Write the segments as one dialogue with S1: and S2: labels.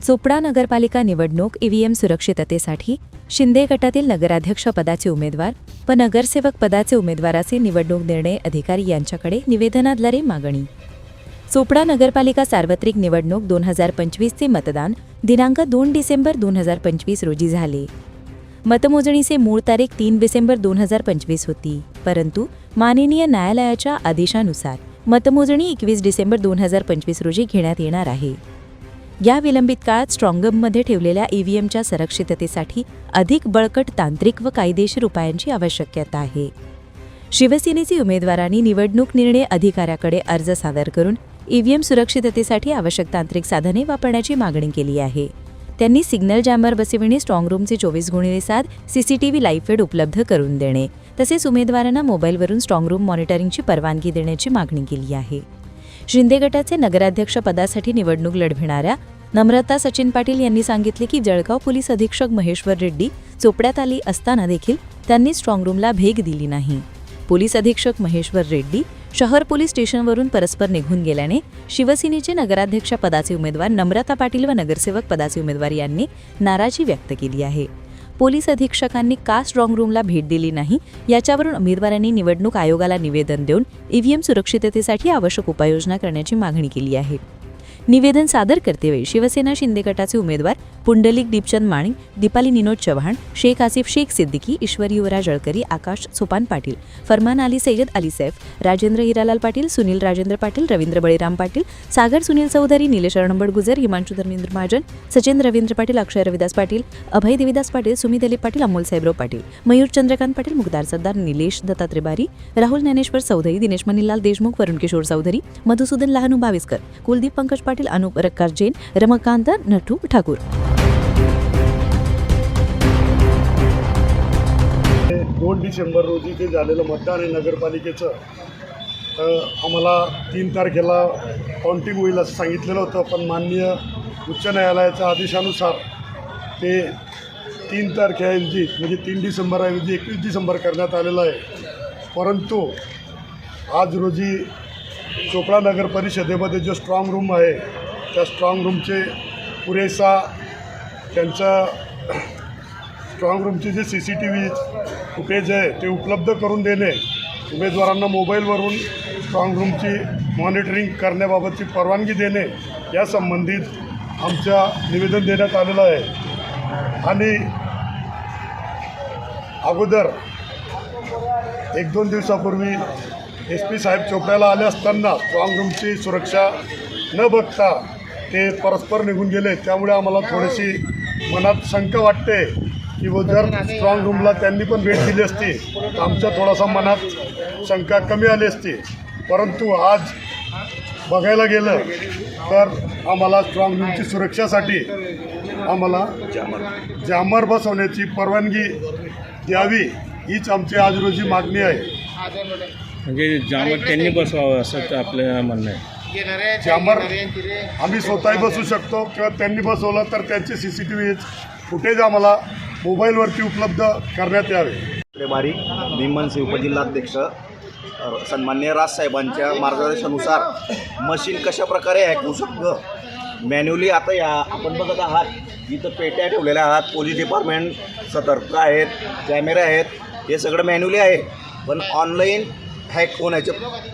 S1: चोपडा नगरपालिका निवडणूक ईव्हीएम सुरक्षिततेसाठी शिंदे गटातील नगराध्यक्ष पदाचे उमेदवार व नगरसेवक पदाचे उमेदवाराचे निवडणूक निर्णय अधिकारी यांच्याकडे निवेदनाद्वारे मागणी. चोपडा नगरपालिका सार्वत्रिक निवडणूक 2025चे मतदान दिनांक 2 डिसेंबर 2025 रोजी झाले. मतमोजणीचे मूळ तारीख 3 डिसेंबर 2025 होती, परंतु माननीय न्यायालयाच्या आदेशानुसार मतमोजणी 21 डिसेंबर 2025 रोजी घेण्यात येणार आहे. या विलंबित काळात स्ट्रॉंगरूममध्ये ठेवलेल्या ईव्हीएमच्या सुरक्षिततेसाठी अधिक बळकट तांत्रिक व कायदेशीर उपायांची आवश्यकता आहे. शिवसेनेचे उमेदवारांनी निवडणूक निर्णय अधिकाऱ्याकडे अर्ज सादर करून ईव्हीएम सुरक्षिततेसाठी आवश्यक तांत्रिक साधने वापरण्याची मागणी केली आहे. त्यांनी सिग्नल जॅमर बसविणे, स्ट्रॉंगरूमचे 24x7 सीसीटीव्ही लाईव्ह फीड उपलब्ध करून देणे तसेच उमेदवारांना मोबाईलवरून स्ट्रॉंगरूम मॉनिटरिंगची परवानगी देण्याची मागणी केली आहे. शिंदे गटाचे नगराध्यक्ष पदासाठी निवडणूक लढविणाऱ्या नम्रता सचिन पाटील यांनी सांगितले की जळगाव पोलीस अधीक्षक महेश्वर रेड्डी चोपड्यात आली असताना देखील त्यांनी स्ट्रॉंगरूमला भेट दिली नाही. पोलीस अधीक्षक महेश्वर रेड्डी शहर पोलीस स्टेशनवरून परस्पर निघून गेल्याने शिवसेनेचे नगराध्यक्ष पदाचे उमेदवार नम्रता पाटील व नगरसेवक पदाचे उमेदवार यांनी नाराजी व्यक्त केली आहे. पोलीस अधीक्षकांनी का स्ट्रॉंगरूमला भेट दिली नाही याच्यावरून उमेदवारांनी निवडणूक आयोगाला निवेदन देऊन ईव्हीएम सुरक्षिततेसाठी आवश्यक उपाययोजना करण्याची मागणी केली आहे. निवेदन सादर करतेवेळी शिवसेना शिंदे गटाचे उमेदवार पुंडलिक दीपचंद माणिक, दीपाली निनोद चव्हाण, शेख आसिफ शेख सिद्दीकी, ईश्वर युवराज जळकरी, आकाश सोपान पाटील, फरमान अली सय्यद अली सैफ, राजेंद्र हिरालाल पाटील, सुनील राजेंद्र पाटील, रवींद्र बळीराम पाटील, सागर सुनील चौधरी, निलेश अर्णबड गुजर, हिमांशु धर्मेंद्र महाजन, सचिन रवींद्र पाटील, अक्षय रविदास पाटील, अभय देविदास पाटील, सुमित दिलीप पाटील, अमोल साहेबराव पाटील, मयूर चंद्रकांत पाटील, मुक्तार सरदार, निलेश दत्तात्रय बारी, राहुल ज्ञानेश्वर चौधरी, दिनेश मनीलाल देशमुख, वरुण किशोर चौधरी, मधुसूदन लहानू भाविस्कर, कुलदीप पंकज पाटील, अनुप रक्कार जैन, रमाकांत नटू ठाकूर.
S2: 2 डिसेंबर रोजी जे झालेलं मतदान आहे नगरपालिकेचं, आम्हाला 3 तारखेला काउंटिंग होईल असं सांगितलेलं होतं, पण माननीय उच्च न्यायालयाच्या आदेशानुसार ते 3 तारखेऐवजी म्हणजे 3 डिसेंबरऐवजी 21 डिसेंबर करण्यात आलेलं आहे. परंतु आज रोजी चोपडा नगर परिषदेमध्ये जो स्ट्रॉंग रूम आहे त्या स्ट्रॉंग रूमचे पुरेसा त्यांचा स्ट्रॉंग रूमचे जे CCTV फुटेज आहे ते उपलब्ध करून देणे, उमेदवारांना मोबाईलवरून स्ट्रॉंग रूमची मॉनिटरिंग करण्याबाबतची परवानगी देणे या संबंधित आमच्या निवेदन देण्यात आलेलं आहे. आणि अगोदर 1-2 दिवसापूर्वी SP साहेब चोपड्याला आले असताना स्ट्रॉंग रूमची सुरक्षा न बघता ते परस्पर निघून गेले. त्यामुळे आम्हाला थोडीशी मनात शंका वाटते की जर स्ट्रॉंग रूमला त्यांनी पण भेट दिली असती तर आमच्या थोडासा मनात शंका कमी आली असती. परंतु आज बघायला गेलं तर आम्हाला स्ट्रॉंग रूमची सुरक्षासाठी आम्हाला जॅमर बसवण्याची परवानगी द्यावी हीच आमची आज रोजी मागणी आहे.
S3: म्हणजे जॅमर त्यांनी बसवावं असं आपलं म्हणणं आहे.
S2: जॅमर आम्ही स्वतःही बसू शकतो किंवा त्यांनी बसवलं तर त्यांचे CCTV फुटेज आम्हाला मोबाईलवरती उपलब्ध करण्यात यावे.
S4: बारी भीमनसिंह उपजिल्हाध्यक्ष, सन्माननीय राजसाहेबांच्या मार्गदर्शनानुसार मशीन कशा प्रकारे हॅक होऊ शकतं मॅन्युअली. आता या आपण बघत आहात इथं पेट्या ठेवलेल्या आहात, पोलीस डिपार्टमेंट सतर्क आहेत, कॅमेरे आहेत, हे सगळं मॅन्युअली आहे. पण ऑनलाईन हॅक होण्याचे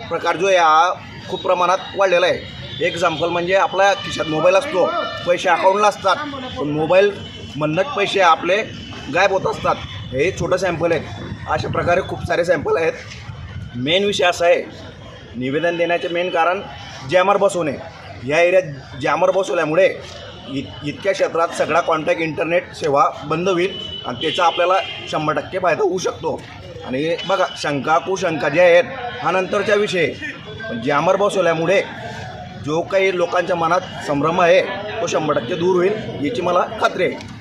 S4: प्रकार जो आहे हा खूप प्रमाणात वाढलेला आहे. एक्झाम्पल म्हणजे आपल्या खिशात मोबाईल असतो, पैसे अकाउंटला असतात, पण मोबाईल म्हणत पैसे आपले गायब होत असतात. हे छोटं सॅम्पल आहेत. अशा प्रकारे खूप सारे सॅम्पल आहेत. मेन विषय असा आहे, निवेदन देण्याचे मेन कारण जॅमर बसवणे. ह्या एरियात जॅमर बसवल्यामुळे इतक्या क्षेत्रात सगळा कॉन्टॅक्ट इंटरनेट सेवा बंद होईल आणि त्याचा आपल्याला 100% फायदा होऊ शकतो. आणि बघा, शंका कुशंका जे आहेत हा नंतरचा विषय. पण जॅमर बसवल्यामुळे जो काही लोकांच्या मनात संभ्रम आहे तो 100% दूर होईल याची मला खात्री आहे.